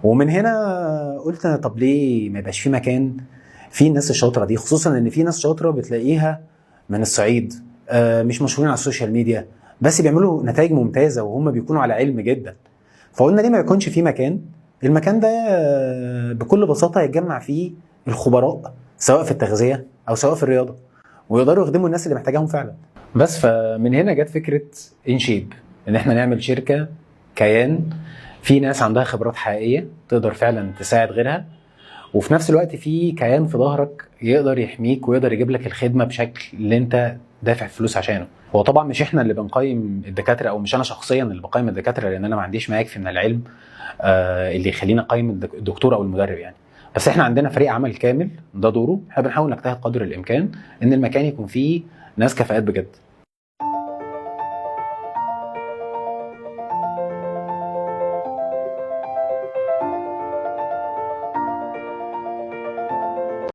ومن هنا قلت طب ليه ما يبقاش في مكان فيه الناس الشاطره دي، خصوصا ان في ناس شاطره بتلاقيها من الصعيد، مش مشهورين على السوشيال ميديا بس بيعملوا نتائج ممتازه وهم بيكونوا على علم جدا. فقلنا ليه ما يكونش في مكان، المكان ده بكل بساطه يتجمع فيه الخبراء سواء في التغذيه او سواء في الرياضه، ويقدروا يخدموا الناس اللي محتاجاهم فعلا. بس فمن هنا جت فكره انشيب، ان احنا نعمل شركه، كيان في ناس عندها خبرات حقيقيه تقدر فعلا تساعد غيرها، وفي نفس الوقت في كيان في ظهرك يقدر يحميك ويقدر يجيب لك الخدمه بشكل اللي انت دافع فلوس عشانه. هو طبعا مش احنا اللي بنقيم الدكاتره، او مش انا شخصيا اللي بقيم الدكاتره، لان انا ما عنديش ما يكفي من العلم اللي يخلينا اقيم الدكتور او المدرب يعني. بس احنا عندنا فريق عمل كامل، ده دوره، احنا بنحاول نجتهد قدر الامكان ان المكان يكون فيه ناس كفاءات بجد.